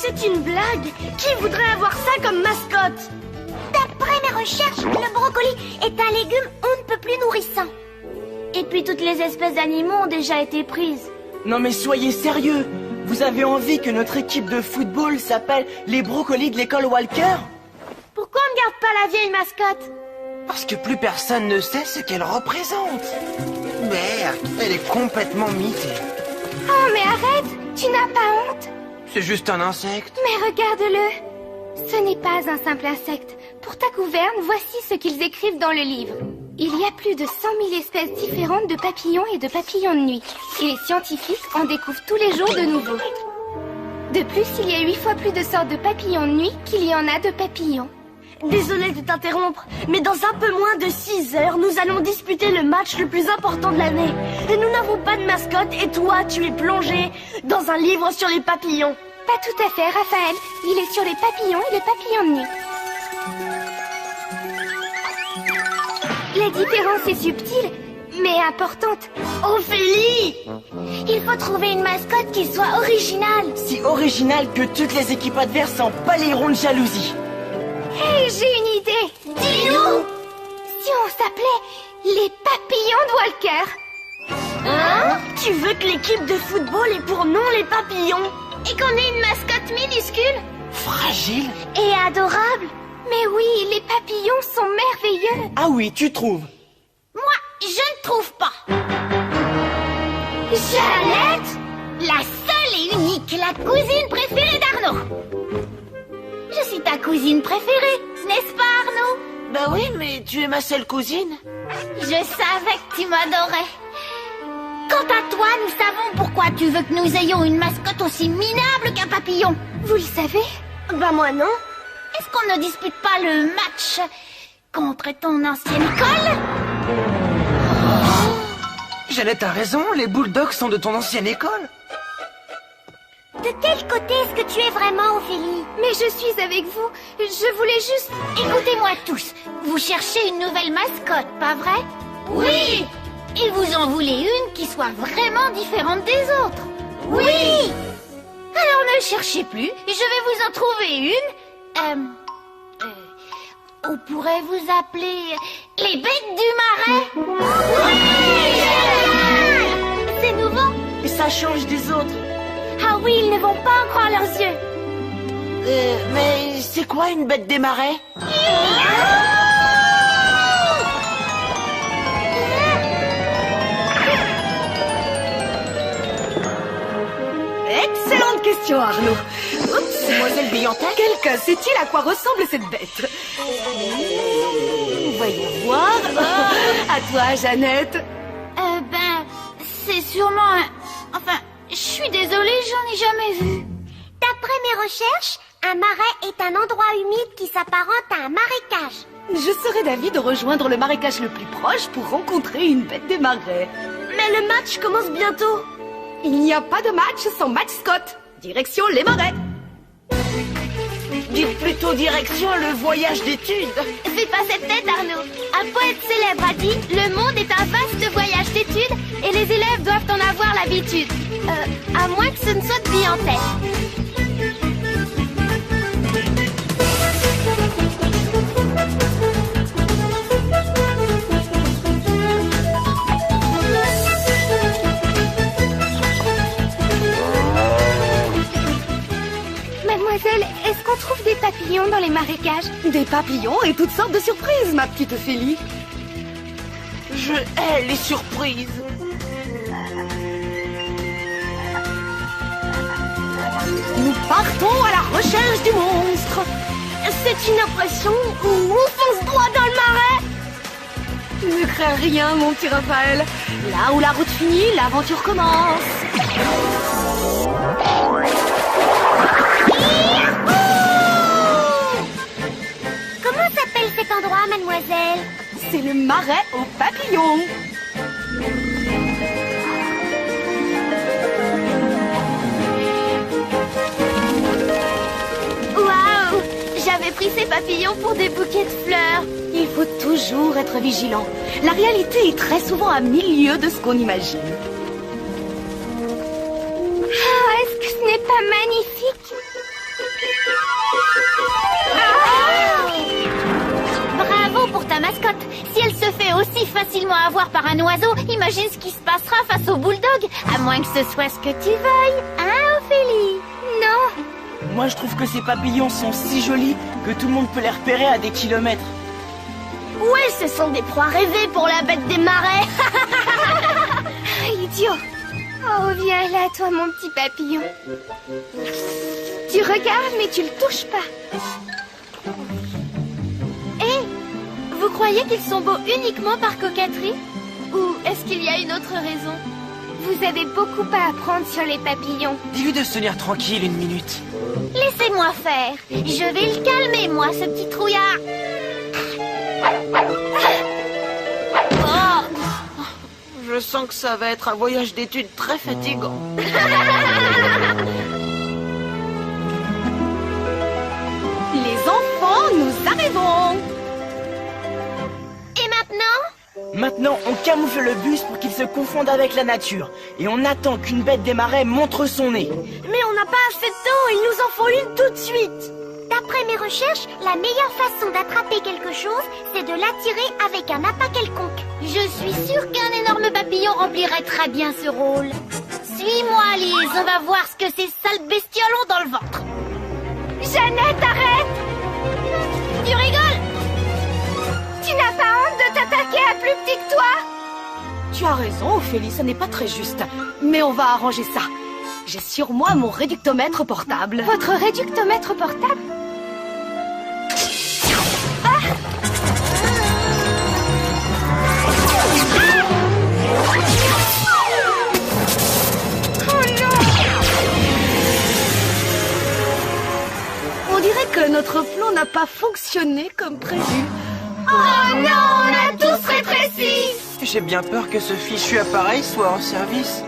c'est une blague. Qui voudrait avoir ça comme mascotte? D'après mes recherches, le brocoli est un légume on ne peut plus nourrissant. Et puis toutes les espèces d'animaux ont déjà été prises. Non mais soyez sérieux. Vous avez envie que notre équipe de football s'appelle les brocolis de l'école Walker? Pourquoi on ne garde pas la vieille mascotte? Parce que plus personne ne sait ce qu'elle représente. Merde, elle est complètement mitée. Oh mais arrête, tu n'as pas honte? C'est juste un insecte. Mais regarde-le. Ce n'est pas un simple insecte. Pour ta gouverne, voici ce qu'ils écrivent dans le livre. Il y a plus de 100 000 espèces différentes de papillons et de papillons de nuit. Et les scientifiques en découvrent tous les jours de nouveaux. De plus, il y a 8 fois plus de sortes de papillons de nuit qu'il y en a de papillons. Désolée de t'interrompre, mais dans un peu moins de 6 heures, nous allons disputer le match le plus important de l'année. Et nous n'avons pas de mascotte et toi, tu es plongé dans un livre sur les papillons. Pas tout à fait, Raphaël. Il est sur les papillons et les papillons de nuit. La différence est subtile, mais importante. Ophélie! Il faut trouver une mascotte qui soit originale. Si original que toutes les équipes adverses en palieront de jalousie. Hé, j'ai une idée. Dis-nous! Si on s'appelait les papillons de Walker. Hein? Tu veux que l'équipe de football ait pour nom les papillons? Et qu'on ait une mascotte minuscule Fragile? et adorable. Mais oui, les papillons sont merveilleux. Ah oui, tu trouves? Moi, je ne trouve pas. Jeannette, la seule et unique, la cousine préférée d'Arnaud. Je suis ta cousine préférée, n'est-ce pas Arnaud? Bah oui, mais tu es ma seule cousine. Je savais que tu m'adorais. Quant à toi, nous savons pourquoi tu veux que nous ayons une mascotte aussi minable qu'un papillon. Vous le savez? Bah moi non. Est-ce qu'on ne dispute pas le match contre ton ancienne école? Jeannette a raison, les Bulldogs sont de ton ancienne école. De quel côté est-ce que tu es vraiment, Ophélie? Mais je suis avec vous. Je voulais juste... Écoutez-moi tous. Vous cherchez une nouvelle mascotte, pas vrai? Oui! Et vous en voulez une qui soit vraiment différente des autres? Oui! Alors ne cherchez plus. Je vais vous en trouver une. On pourrait vous appeler les bêtes du marais? Oui! C'est nouveau? Et ça change des autres. Ah oui, ils ne vont pas en croire leurs yeux. Mais c'est quoi une bête des marais? Excellente question, Arnaud. Oups. Demoiselle Billantec? Quelqu'un sait-il à quoi ressemble cette bête? Voyons voir. À toi, Jeannette. C'est sûrement un... Enfin, je suis désolée, j'en ai jamais vu. D'après mes recherches, un marais est un endroit humide qui s'apparente à un marécage. Je serais d'avis de rejoindre le marécage le plus proche pour rencontrer une bête des marais. Mais le match commence bientôt. Il n'y a pas de match sans mascotte. Direction les marais. Dites plutôt direction le voyage d'études. Fais pas cette tête, Arnaud. Un poète célèbre a dit « Le monde est un vaste voyage d'études et les élèves doivent en avoir l'habitude. » À moins que ce ne soit de Billantec. Mademoiselle, est-ce qu'on trouve des papillons dans les marécages? Des papillons et toutes sortes de surprises, ma petite Ophélie. Je hais les surprises. Nous partons à la recherche du monstre. C'est une impression où on fonce droit dans le marais. Ne crains rien, mon petit Raphaël. Là où la route finit, l'aventure commence. Comment s'appelle cet endroit, mademoiselle? C'est le marais aux papillons. Waouh! J'avais pris ces papillons pour des bouquets de fleurs. Il faut toujours être vigilant. La réalité est très souvent à 1000 lieues de ce qu'on imagine. Ah, est-ce que ce n'est pas magnifique? mascotte. Si elle se fait aussi facilement avoir par un oiseau, imagine ce qui se passera face au bulldog. À moins que ce soit ce que tu veuilles, hein, Ophélie? Non. Moi, je trouve que ces papillons sont si jolis que tout le monde peut les repérer à des kilomètres. Ouais, ce sont des proies rêvées pour la bête des marais. Idiot. Oh, viens là, toi, mon petit papillon. Tu regardes, mais tu le touches pas. Hé, vous croyez qu'ils sont beaux uniquement par coquetterie? Ou est-ce qu'il y a une autre raison? Vous avez beaucoup à apprendre sur les papillons. Dis-lui de se tenir tranquille une minute. Laissez-moi faire. Je vais le calmer, moi, ce petit trouillard. Je sens que ça va être un voyage d'études très fatigant. Les enfants, nous arrivons. Et maintenant? Maintenant, on camoufle le bus pour qu'il se confonde avec la nature. Et on attend qu'une bête des marais montre son nez. Mais on n'a pas assez de temps, il nous en faut une tout de suite. D'après mes recherches, la meilleure façon d'attraper quelque chose, c'est de l'attirer avec un appât quelconque. Je suis sûre qu'un énorme papillon remplirait très bien ce rôle. Suis-moi, Lise, on va voir ce que ces sales bestioles ont dans le ventre. Jeannette, arrête! Tu rigoles? Tu n'as pas honte de t'attaquer à plus petit que toi? Tu as raison, Ophélie, ça n'est pas très juste. Mais on va arranger ça. J'ai sur moi mon réductomètre portable. Votre réductomètre portable? On dirait que notre plan n'a pas fonctionné comme prévu. Oh non, on a tous rétréci! J'ai bien peur que ce fichu appareil soit en service.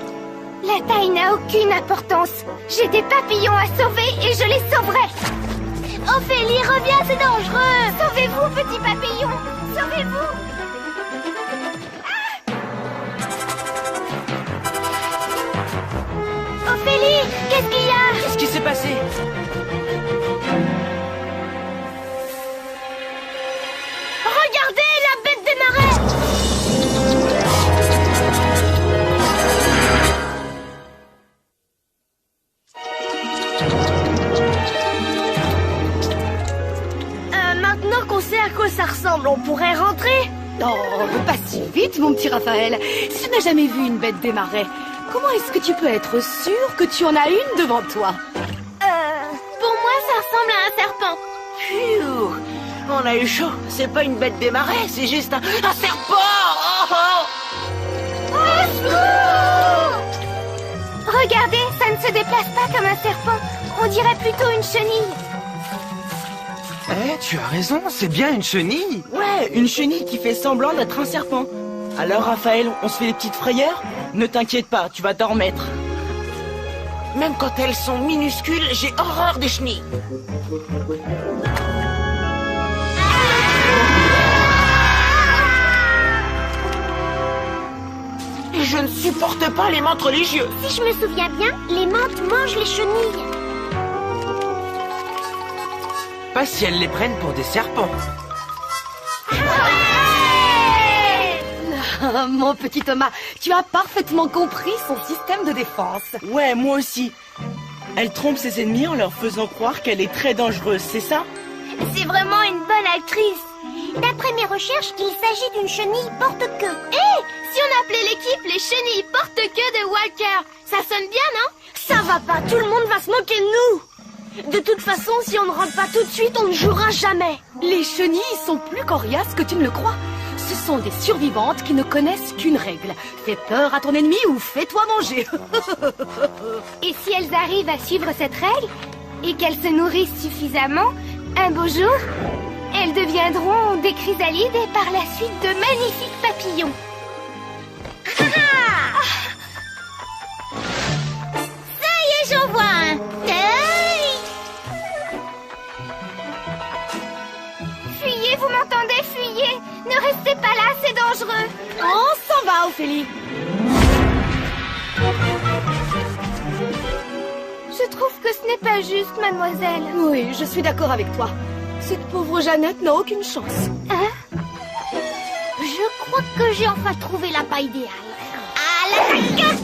La taille n'a aucune importance. J'ai des papillons à sauver et je les sauverai. Ophélie, reviens, c'est dangereux. Sauvez-vous, petit papillon. Sauvez-vous. Ah! Ophélie, qu'est-ce qu'il y a? Qu'est-ce qui s'est passé? Regardez, la bête des marais. Maintenant qu'on sait à quoi ça ressemble, on pourrait rentrer? Non, pas si vite, mon petit Raphaël. Si tu n'as jamais vu une bête des marais, comment est-ce que tu peux être sûr que tu en as une devant toi? Pour moi, ça ressemble à un serpent. Phew, on a eu chaud. C'est pas une bête des marais, c'est juste un serpent. Regardez, ça ne se déplace pas comme un serpent. On dirait plutôt une chenille. Eh, tu as raison, c'est bien une chenille. Ouais, une chenille qui fait semblant d'être un serpent. Alors, Raphaël, on se fait des petites frayeurs? Ne t'inquiète pas, tu vas t'en remettre. Même quand elles sont minuscules, j'ai horreur des chenilles. Et je ne supporte pas les mantes religieux. Si je me souviens bien, les mantes mangent les chenilles. Pas si elles les prennent pour des serpents. Ah, mon petit Thomas, tu as parfaitement compris son système de défense. Ouais, moi aussi. Elle trompe ses ennemis en leur faisant croire qu'elle est très dangereuse, c'est ça? C'est vraiment une bonne actrice. D'après mes recherches, il s'agit d'une chenille porte-queue. Si on appelait l'équipe les chenilles porte-queue de Walker, ça sonne bien, non? Ça va pas, tout le monde va se moquer de nous. De toute façon, si on ne rentre pas tout de suite, on ne jouera jamais. Les chenilles sont plus coriaces que tu ne le crois. Ce sont des survivantes qui ne connaissent qu'une règle. Fais peur à ton ennemi ou fais-toi manger. Et si elles arrivent à suivre cette règle, et qu'elles se nourrissent suffisamment, un beau jour, elles deviendront des chrysalides et par la suite de magnifiques papillons. Ça y est, j'en vois un. Hey! Fuyez, vous m'entendez? Fuyez! Ne restez pas là, c'est dangereux. On s'en va, Ophélie. Je trouve que ce n'est pas juste, mademoiselle. Oui, je suis d'accord avec toi. Cette pauvre Jeannette n'a aucune chance. Hein? crois que j'ai enfin trouvé l'appât idéal. À l'attaque!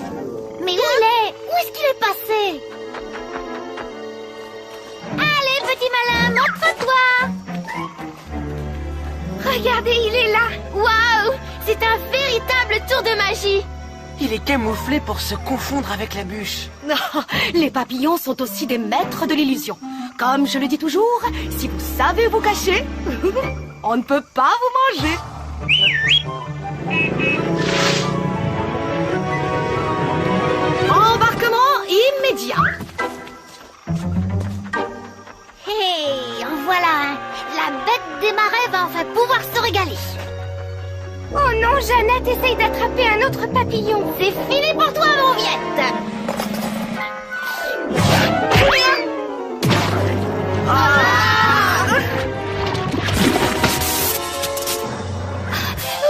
Mais où il est? Où est-ce qu'il est passé? Allez, petit malin, montre-toi! Regardez, il est là! Waouh! C'est un véritable tour de magie! Il est camouflé pour se confondre avec la bûche. Non, les papillons sont aussi des maîtres de l'illusion. Comme je le dis toujours, si vous savez vous cacher, on ne peut pas vous manger. Embarquement immédiat. Hey, en voilà un! La bête des marais va enfin pouvoir se régaler! Oh non, Jeannette essaye d'attraper un autre papillon! C'est fini pour toi, Mauviette!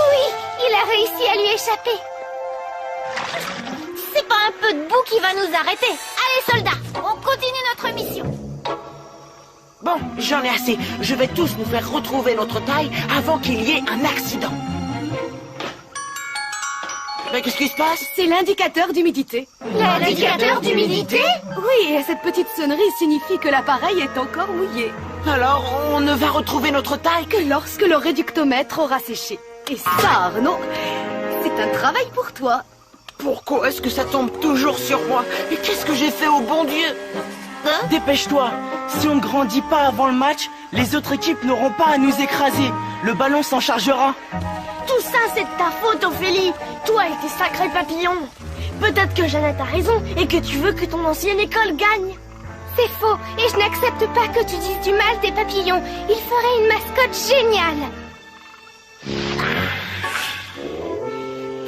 Oui, il a réussi à lui échapper! C'est pas un peu de boue qui va nous arrêter! Allez, soldats, on continue notre mission! Bon, j'en ai assez. Je vais tous nous faire retrouver notre taille avant qu'il y ait un accident. Mais qu'est-ce qui se passe? C'est l'indicateur d'humidité. L'indicateur d'humidité? Oui, et cette petite sonnerie signifie que l'appareil est encore mouillé. Alors, on ne va retrouver notre taille que... Que lorsque le réductomètre aura séché. Et ça, Arnaud, c'est un travail pour toi. Pourquoi est-ce que ça tombe toujours sur moi? Et qu'est-ce que j'ai fait au bon Dieu? Hein? Dépêche-toi. Si on ne grandit pas avant le match, les autres équipes n'auront pas à nous écraser. Le ballon s'en chargera. Tout ça, c'est de ta faute, Ophélie. Toi et tes sacrés papillons. Peut-être que Jeannette a raison et que tu veux que ton ancienne école gagne. C'est faux, et je n'accepte pas que tu dises du mal des papillons. Ils feraient une mascotte géniale.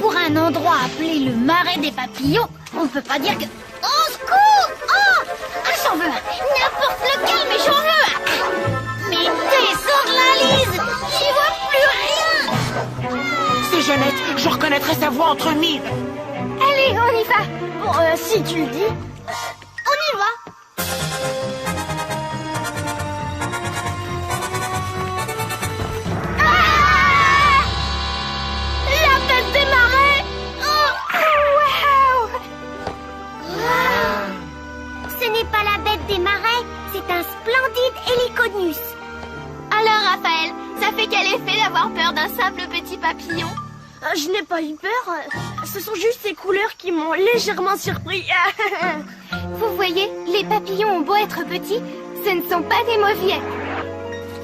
Pour un endroit appelé le marais des papillons, on ne peut pas dire que... Au secours! Oh! Ah, j'en veux un! N'importe lequel, mais j'en veux un! Mais descends de la lise! J'y vois plus rien! C'est Jeannette. Je reconnaîtrai sa voix entre mille. Allez, on y va! Bon, si tu le dis, on y va. Ah! La bête des marais! Oh! Wow! Ce n'est pas la bête des marais, c'est un splendide héliconius. Alors, Raphaël, ça fait quel effet d'avoir peur d'un simple petit papillon? Je n'ai pas eu peur. Ce sont juste ces couleurs qui m'ont légèrement surpris. Vous voyez, les papillons ont beau être petits, ce ne sont pas des mauviettes.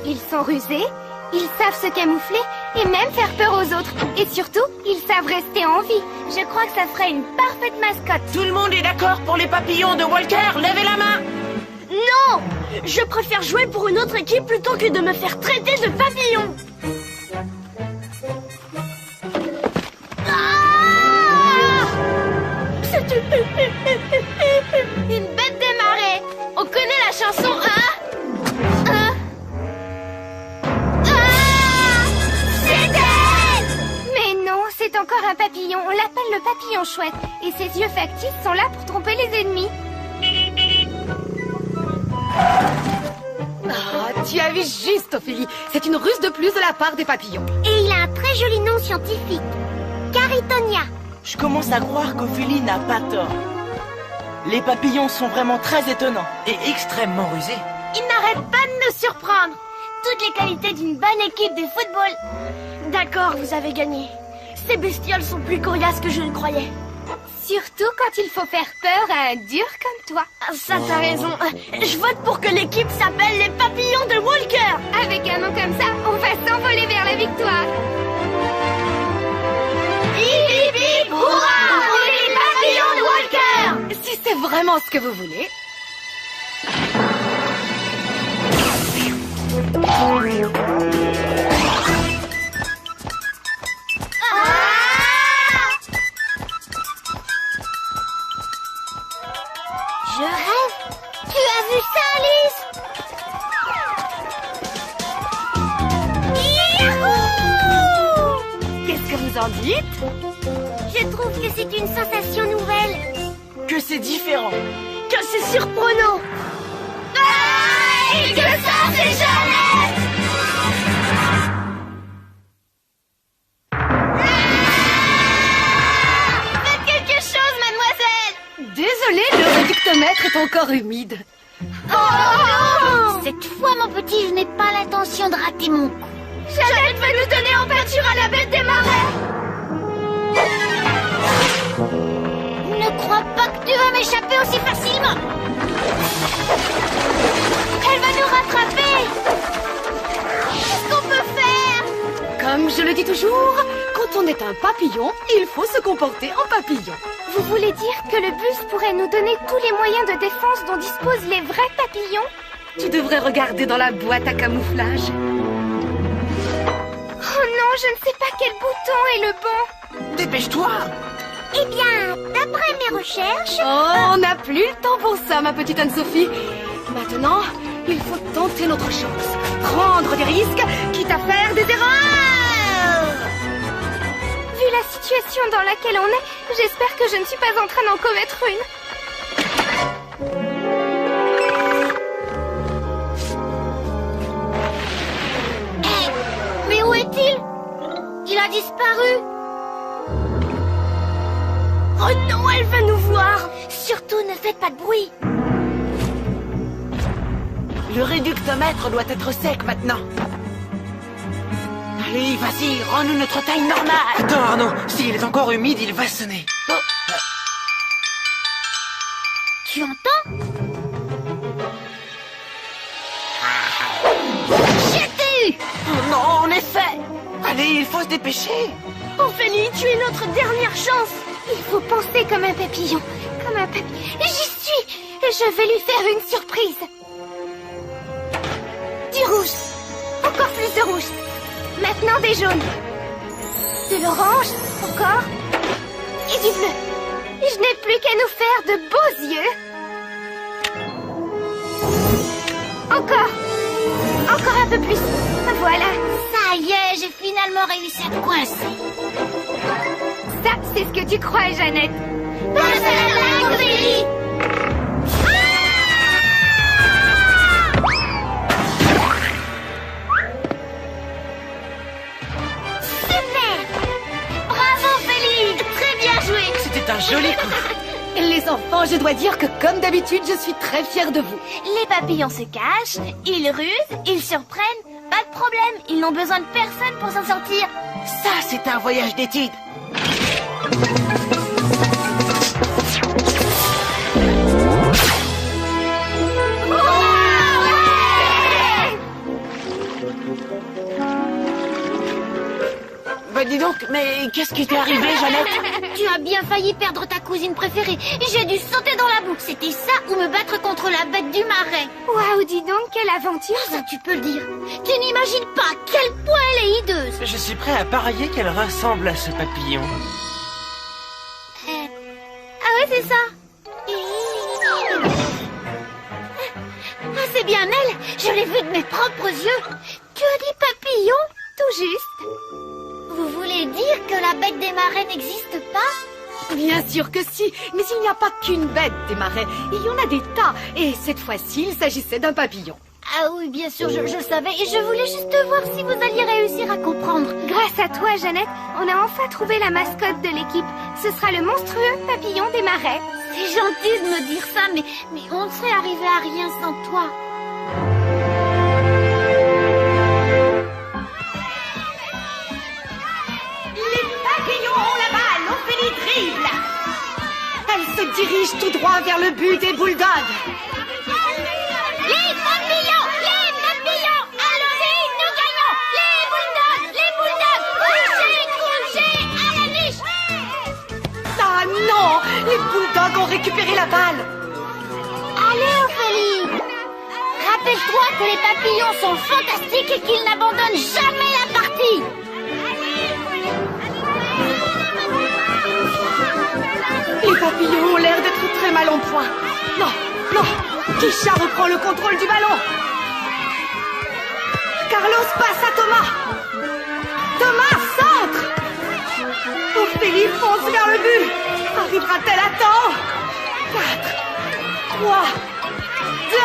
Ils sont rusés, ils savent se camoufler et même faire peur aux autres. Et surtout, ils savent rester en vie. Je crois que ça ferait une parfaite mascotte. Tout le monde est d'accord pour les papillons de Walker? Levez la main. Non! Je préfère jouer pour une autre équipe plutôt que de me faire traiter de papillon. C'est une bête des marais. On connaît la chanson, hein? C'est elle! Mais non, c'est encore un papillon. On l'appelle le papillon chouette. Et ses yeux factices sont là pour tromper les ennemis. Ah, tu as vu juste, Ophélie. C'est une ruse de plus de la part des papillons. Et il a un très joli nom scientifique. Caritonia. Je commence à croire qu'Ophélie n'a pas tort. Les papillons sont vraiment très étonnants. Et extrêmement rusé. Il n'arrête pas de me surprendre. Toutes les qualités d'une bonne équipe de football. D'accord, vous avez gagné. Ces bestioles sont plus coriaces que je ne croyais. Surtout quand il faut faire peur à un dur comme toi. Ah, ça, t'as raison. Je vote pour que l'équipe s'appelle les papillons de Walker. Avec un nom comme ça, on va s'envoler vers la victoire. Hip hip hip, hurrah! On est les papillons de Walker. Si c'est vraiment ce que vous voulez. Je rêve. Tu as vu ça, Alice? Yahoo! Qu'est-ce que vous en dites? Je trouve que c'est une sensation nouvelle. Que c'est différent. Que c'est surprenant. Ah, et que ça, c'est Jeannette! est encore humide. Cette fois, mon petit, je n'ai pas l'intention de rater mon coup. Jeannette veut nous donner en pâture à la bête des marais. Ne crois pas que tu vas m'échapper aussi facilement. Elle va nous rattraper. Qu'est-ce qu'on peut faire? Comme je le dis toujours, quand on est un papillon, il faut se comporter en papillon. Vous voulez dire que le bus pourrait nous donner tous les moyens de défense dont disposent les vrais papillons? Tu devrais regarder dans la boîte à camouflage. Oh non, je ne sais pas quel bouton est le bon. Dépêche-toi! Eh bien, d'après mes recherches... Oh, on n'a plus le temps pour ça, ma petite Anne-Sophie. Maintenant, il faut tenter notre chance. Prendre des risques, quitte à faire des erreurs. Vu la situation dans laquelle on est, j'espère que je ne suis pas en train d'en commettre une. Mais où est-il? Il a disparu. Oh non, elle va nous voir. Surtout, ne faites pas de bruit. Le réductomètre doit être sec maintenant. Allez, vas-y, rends-nous notre taille normale. Attends, Arnaud, s'il est encore humide, il va sonner. Oh. Tu entends? Je t'ai eu! Oh non, en effet. Allez, il faut se dépêcher. Ophélie, tu es notre dernière chance. Il faut penser comme un papillon. Comme un papillon. J'y suis! Je vais lui faire une surprise. Du rouge. Encore plus de rouge. Maintenant des jaunes. De l'orange. Encore. Et du bleu. Je n'ai plus qu'à nous faire de beaux yeux. Encore. Encore un peu plus. Voilà. Ça y est, j'ai finalement réussi à te coincer. Ça, c'est ce que tu crois, Jeannette. Passe à la blague, Ophélie! Super! Bravo, Ophélie! Très bien joué! C'était un joli coup. Les enfants, je dois dire que comme d'habitude, je suis très fière de vous. Les papillons se cachent, ils rusent, ils surprennent. Pas de problème, ils n'ont besoin de personne pour s'en sortir. Ça, c'est un voyage d'études. Bah dis donc, mais qu'est-ce qui t'est arrivé, Jeannette? Tu as bien failli perdre ta cousine préférée. J'ai dû sauter dans la boue. C'était ça ou me battre contre la bête du marais. Waouh, dis donc, quelle aventure. Ça, tu peux le dire. Tu n'imagines pas à quel point elle est hideuse. Je suis prêt à parier qu'elle ressemble à ce papillon. Ah ouais, c'est ça. Ah, c'est bien elle. Je l'ai vue de mes propres yeux. Tu as dit papillon, tout juste. Vous voulez dire que la bête des marais n'existe pas? Bien sûr que si, mais il n'y a pas qu'une bête des marais. Il y en a des tas. Et cette fois-ci, il s'agissait d'un papillon. Ah oui, bien sûr, je le savais. Et je voulais juste voir si vous alliez réussir à comprendre. Grâce à toi, Jeannette, on a enfin trouvé la mascotte de l'équipe. Ce sera le monstrueux papillon des marais. C'est gentil de me dire ça, mais on ne serait arrivé à rien sans toi. Elle se dirige tout droit vers le but des bulldogs. Les papillons! Les papillons! Allons-y, nous gagnons! Les bulldogs! Couchez! À la niche! Ah non! Les bulldogs ont récupéré la balle. Allez, Ophélie! Rappelle-toi que les papillons sont fantastiques et qu'ils n'abandonnent jamais la partie! Les papillons ont l'air d'être très mal en point. Non, non. Kisha reprend le contrôle du ballon. Carlos passe à Thomas. Thomas centre. Ophélie fonce vers le but. Arrivera-t-elle à temps? 4, 3, 2...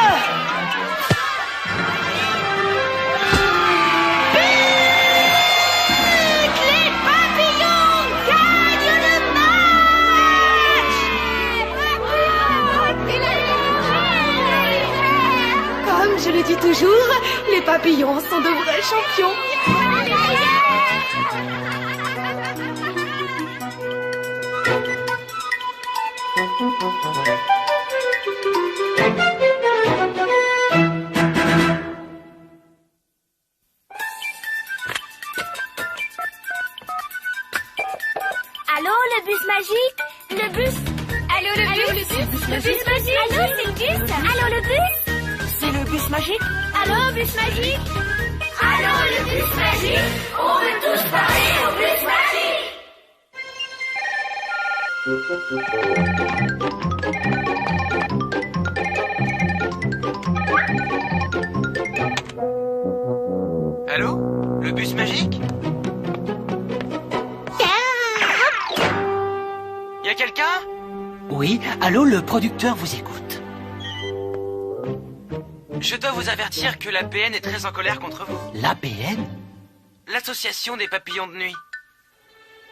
toujours, les papillons sont de vrais champions. Allô, le bus magique? Le bus? Allô, le bus? Le bus magique? Allô, c'est le bus? Allô, le bus? C'est le bus magique? Allô, bus magique? Allô, le bus magique? On veut tous parler au bus magique! Allô? Le bus magique? Y a quelqu'un? Oui, allô, le producteur vous écoute. Je dois vous avertir que l'APN est très en colère contre vous. L'APN? L'association des papillons de nuit.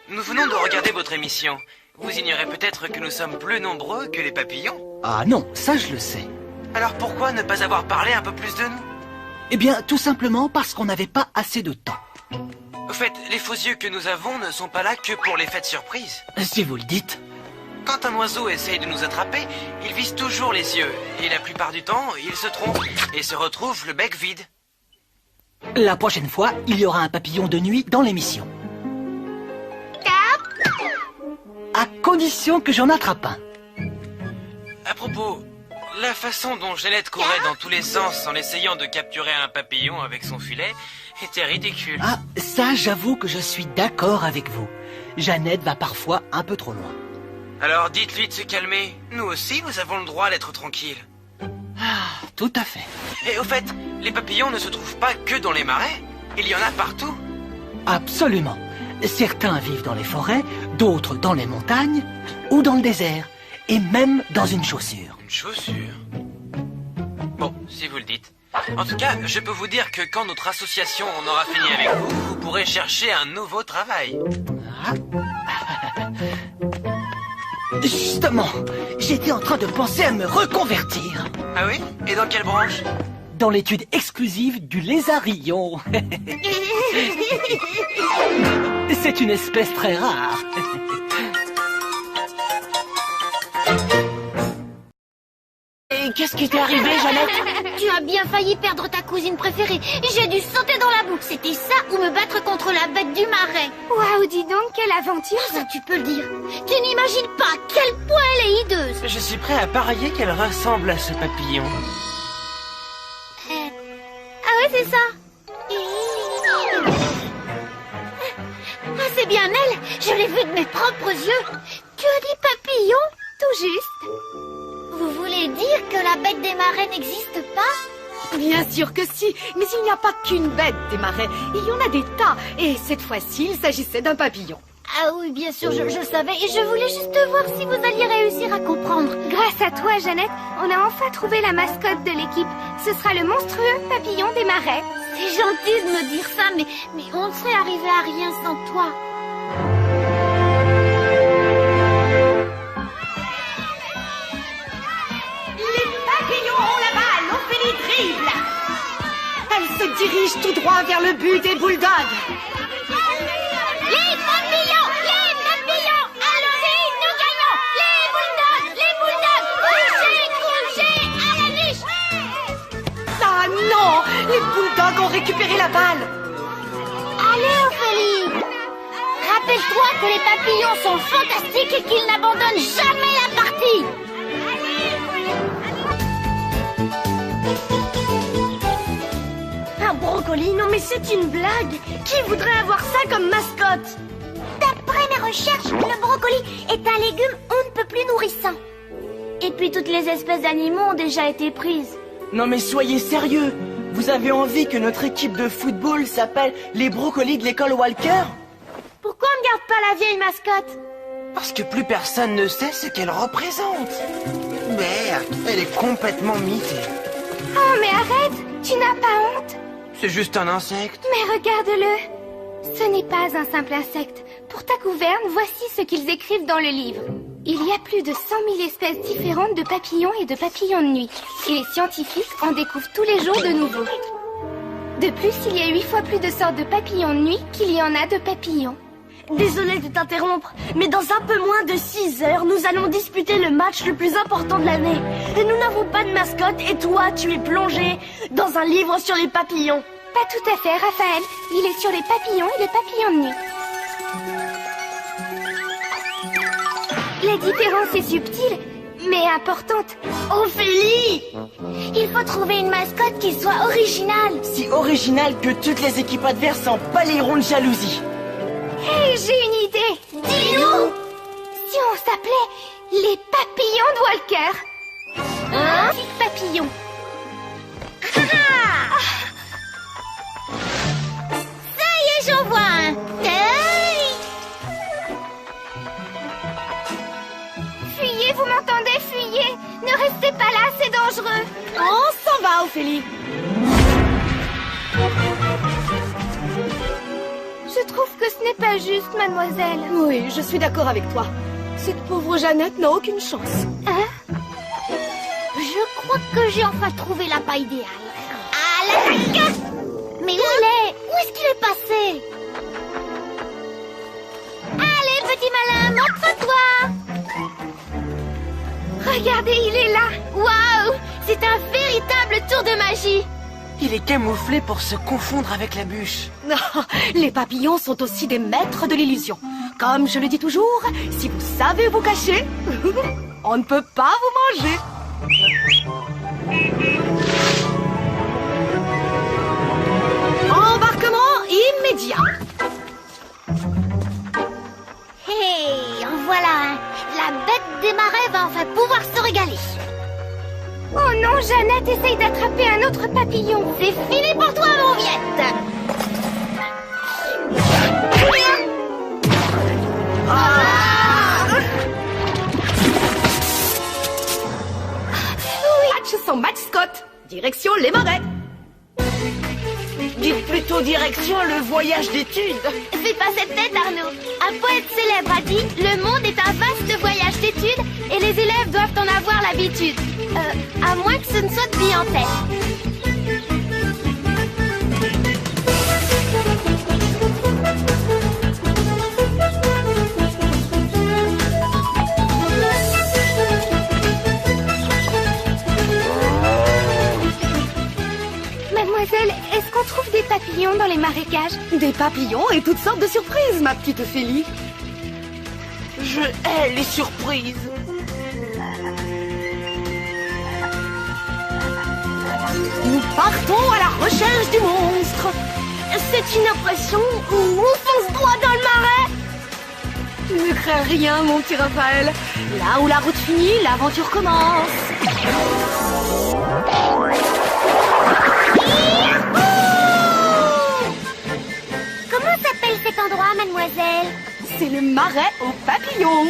Nous venons de regarder votre émission. Vous ignorez peut-être que nous sommes plus nombreux que les papillons. Ah non, ça je le sais. Alors pourquoi ne pas avoir parlé un peu plus de nous? Eh bien, tout simplement parce qu'on n'avait pas assez de temps. Au fait, les faux yeux que nous avons ne sont pas là que pour les fêtes surprises. Si vous le dites. Quand un oiseau essaye de nous attraper, il vise toujours les yeux. Et la plupart du temps, il se trompe et se retrouve le bec vide. La prochaine fois, il y aura un papillon de nuit dans l'émission. À condition que j'en attrape un. À propos, la façon dont Jeannette courait dans tous les sens en essayant de capturer un papillon avec son filet était ridicule. Ah, ça j'avoue que je suis d'accord avec vous. Jeannette va parfois un peu trop loin. Alors dites-lui de se calmer. Nous aussi, nous avons le droit d'être tranquilles. Ah, tout à fait. Et au fait, les papillons ne se trouvent pas que dans les marais. Il y en a partout. Absolument. Certains vivent dans les forêts, d'autres dans les montagnes ou dans le désert, et même dans une chaussure. Une chaussure? Bon, si vous le dites. En tout cas, je peux vous dire que quand notre association en aura fini avec vous, vous pourrez chercher un nouveau travail. Ah. Justement, j'étais en train de penser à me reconvertir. Ah oui? Et dans quelle branche? Dans l'étude exclusive du lézardillon. C'est une espèce très rare. Et qu'est-ce qui t'est arrivé, Jeannette? Tu as bien failli perdre ta cousine préférée. J'ai dû sauter dans la boue. C'était ça ou me battre contre la bête du marais. Waouh, dis donc, quelle aventure! Ça, tu peux le dire. Tu n'imagines pas à quel point elle est hideuse. Je suis prêt à parier qu'elle ressemble à ce papillon. Ah ouais, c'est ça. Ah, c'est bien elle. Je l'ai vue de mes propres yeux. Tu as dit papillon? Tout juste. Vous voulez dire que la bête des marais n'existe pas? Bien sûr que si, mais il n'y a pas qu'une bête des marais. Il y en a des tas. Et cette fois-ci, il s'agissait d'un papillon. Ah oui, bien sûr, je le savais. Et je voulais juste voir si vous alliez réussir à comprendre. Grâce à toi, Jeannette, on a enfin trouvé la mascotte de l'équipe. Ce sera le monstrueux papillon des marais. C'est gentil de me dire ça, mais on ne serait arrivé à rien sans toi. Elle se dirige tout droit vers le but des bulldogs. Les papillons! Les papillons! Allons-y, nous gagnons! Les bulldogs! Couchez! Couchez! À la niche! Ah non! Les bulldogs ont récupéré la balle. Allez, Ophélie! Rappelle-toi que les papillons sont fantastiques et qu'ils n'abandonnent jamais la partie! Un brocoli? Non mais c'est une blague! Qui voudrait avoir ça comme mascotte? D'après mes recherches, le brocoli est un légume on ne peut plus nourrissant. Et puis toutes les espèces d'animaux ont déjà été prises. Non mais soyez sérieux. Vous avez envie que notre équipe de football s'appelle les brocolis de l'école Walker? Pourquoi on ne garde pas la vieille mascotte? Parce que plus personne ne sait ce qu'elle représente. Merde, elle est complètement mitée. Oh mais arrête! Tu n'as pas honte? C'est juste un insecte. Mais regarde-le! Ce n'est pas un simple insecte. Pour ta gouverne, voici ce qu'ils écrivent dans le livre. Il y a plus de 100 000 espèces différentes de papillons et de papillons de nuit. Et les scientifiques en découvrent tous les jours de nouveaux. De plus, il y a 8 fois plus de sortes de papillons de nuit qu'il y en a de papillons. Désolée de t'interrompre, mais dans un peu moins de 6 heures, nous allons disputer le match le plus important de l'année. Et nous n'avons pas de mascotte et toi, tu es plongé dans un livre sur les papillons. Pas tout à fait, Raphaël. Il est sur les papillons et les papillons de nuit. La différence est subtile, mais importante. Ophélie! Il faut trouver une mascotte qui soit originale. Si original que toutes les équipes adverses en balayeront de jalousie. Hey, j'ai une idée. Dis-nous. Si on s'appelait les papillons de Walker. Hein? Papillons. Ça y est, j'en vois un. Hey! Fuyez, vous m'entendez? Fuyez. Ne restez pas là, c'est dangereux. On s'en va, Ophélie. Je trouve que ce n'est pas juste, mademoiselle. Oui, je suis d'accord avec toi. Cette pauvre Jeannette n'a aucune chance. Hein? Je crois que j'ai enfin trouvé l'appât idéal. À l'attaque! Mais où il est? Où est-ce qu'il est passé? Allez, petit malin, montre-toi! Regardez, il est là! Waouh! C'est un véritable tour de magie! Il est camouflé pour se confondre avec la bûche. Non, les papillons sont aussi des maîtres de l'illusion. Comme je le dis toujours, si vous savez vous cacher, on ne peut pas vous manger. Embarquement immédiat. Hey, en voilà un! La bête des marais va enfin pouvoir se régaler! Oh non, Jeannette essaye d'attraper un autre papillon! C'est fini pour toi, mon Viette! Match sans mascotte. Direction les marais. Dites plutôt direction le voyage d'études. Fais pas cette tête, Arnaud! Un poète célèbre a dit « Le monde est un vaste voyage d'études et les élèves doivent en avoir l'habitude. » À moins que ce ne soit de vie en tête. Mademoiselle, est-ce qu'on trouve des papillons dans les marécages? Des papillons et toutes sortes de surprises, ma petite Ophélie. Je hais les surprises. Nous partons à la recherche du monstre. C'est une impression ou on fonce droit dans le marais? Ne crains rien, mon petit Raphaël. Là où la route finit, l'aventure commence. Comment s'appelle cet endroit, mademoiselle? C'est le marais aux papillons.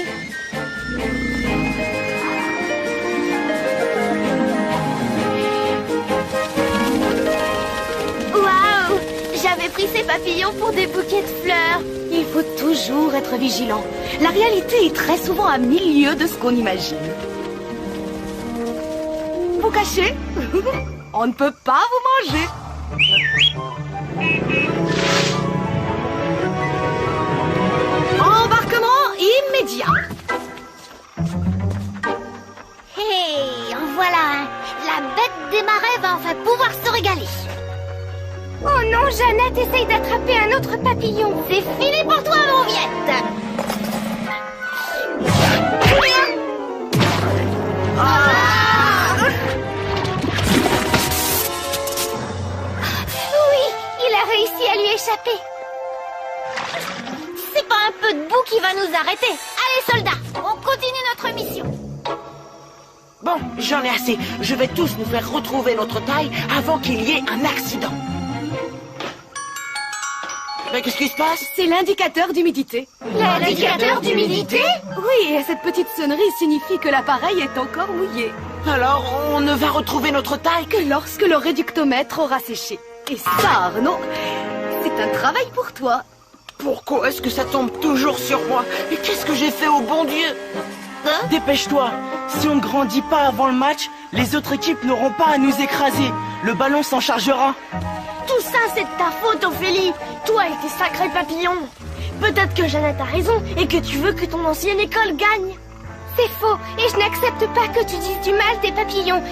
Waouh! J'avais pris ces papillons pour des bouquets de fleurs. Il faut toujours être vigilant. La réalité est très souvent à 1000 lieues de ce qu'on imagine. Vous cachez? On ne peut pas vous manger. Embarquement immédiat. Hey, en voilà un! La bête des marais va enfin pouvoir se régaler! Oh non, Jeannette essaye d'attraper un autre papillon! C'est fini pour toi, mon Viette! Oui, il a réussi à lui échapper! C'est pas un peu de boue qui va nous arrêter! Allez, soldats, on continue notre mission! Bon, j'en ai assez. Je vais tous nous faire retrouver notre taille avant qu'il y ait un accident. Mais qu'est-ce qui se passe? C'est l'indicateur d'humidité. L'indicateur d'humidité? Oui, et cette petite sonnerie signifie que l'appareil est encore mouillé. Alors, on ne va retrouver notre taille Que lorsque le réductomètre aura séché. Et ça, Arnaud, c'est un travail pour toi. Pourquoi est-ce que ça tombe toujours sur moi? Et qu'est-ce que j'ai fait au bon Dieu? Dépêche-toi. Si on ne grandit pas avant le match, les autres équipes n'auront pas à nous écraser. Le ballon s'en chargera. Tout ça, c'est de ta faute, Ophélie. Toi et tes sacrés papillons. Peut-être que Jeannette a raison et que tu veux que ton ancienne école gagne. C'est faux, et je n'accepte pas que tu dises du mal des papillons.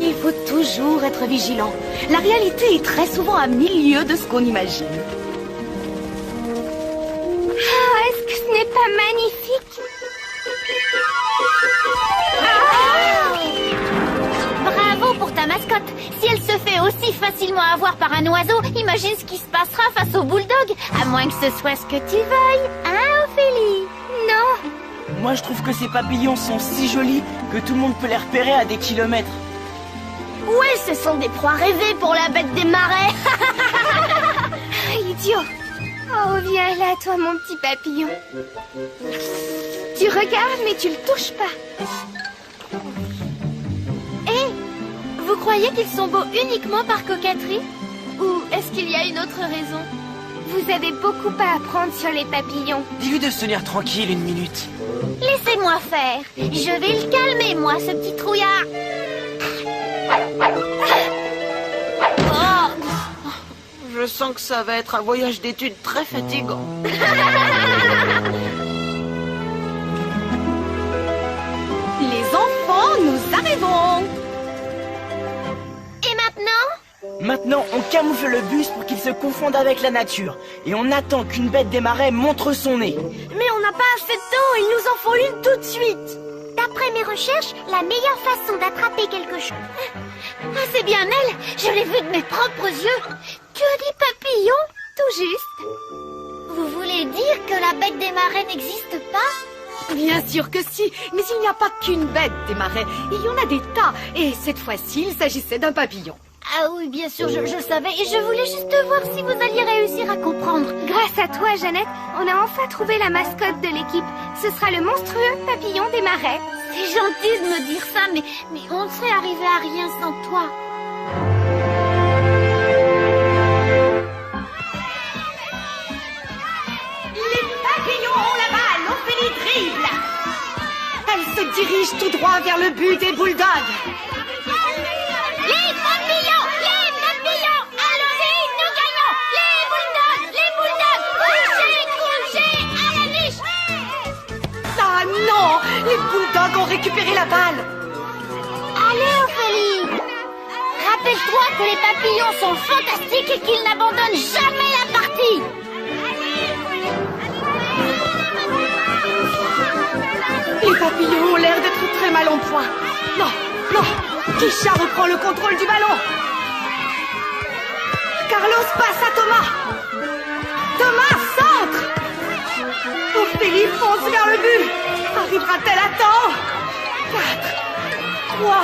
Il faut toujours être vigilant. La réalité est très souvent à 1000 lieues de ce qu'on imagine. Ah, est-ce que ce n'est pas magnifique? Bravo pour ta mascotte. Si elle se fait aussi facilement avoir par un oiseau, imagine ce qui se passera face au bulldog. À moins que ce soit ce que tu veuilles, hein, Ophélie? Non. Moi, je trouve que ces papillons sont si jolis que tout le monde peut les repérer à des kilomètres. Ouais, ce sont des proies rêvées pour la bête des marais. Idiot. Oh, viens là, toi, mon petit papillon. Tu regardes, mais tu le touches pas. Hé, vous croyez qu'ils sont beaux uniquement par coquetterie? Ou est-ce qu'il y a une autre raison? Vous avez beaucoup à apprendre sur les papillons. Dis-lui de se tenir tranquille une minute. Laissez-moi faire. Je vais le calmer, moi, ce petit trouillard. Oh, je sens que ça va être un voyage d'études très fatigant. Les enfants, nous arrivons. Et maintenant? Maintenant, on camoufle le bus pour qu'il se confonde avec la nature. Et on attend qu'une bête des marais montre son nez. Mais on n'a pas assez de temps, il nous en faut une tout de suite. D'après mes recherches, la meilleure façon d'attraper quelque chose... Ah, c'est bien elle. Je l'ai vue de mes propres yeux. Tu as dit papillon? Tout juste. Vous voulez dire que la bête des marais n'existe pas? Bien sûr que si, mais il n'y a pas qu'une bête des marais. Il y en a des tas, et cette fois-ci, il s'agissait d'un papillon. Ah oui, bien sûr, je le savais. Et je voulais juste voir si vous alliez réussir à comprendre. Grâce à toi, Jeannette, on a enfin trouvé la mascotte de l'équipe. Ce sera le monstrueux papillon des marais. C'est gentil de me dire ça, mais on ne serait arrivé à rien sans toi. Les papillons ont la balle, Ophélie dribble. Elle se dirige tout droit vers le but des bulldogs. Les papillons! Les papillons! Allons-y, nous gagnons! Les bulldogs! Couchez, à la niche! Ah non, les bulldogs ont récupéré la balle. Allez, Ophélie! Rappelle-toi que les papillons sont fantastiques et qu'ils n'abandonnent jamais la partie! Les papillons ont l'air d'être très mal en point. Non, non, Kisha reprend le contrôle du ballon. Carlos passe à Thomas. Thomas centre. Ophélie fonce vers le but. Arrivera-t-elle à temps? 4, 3,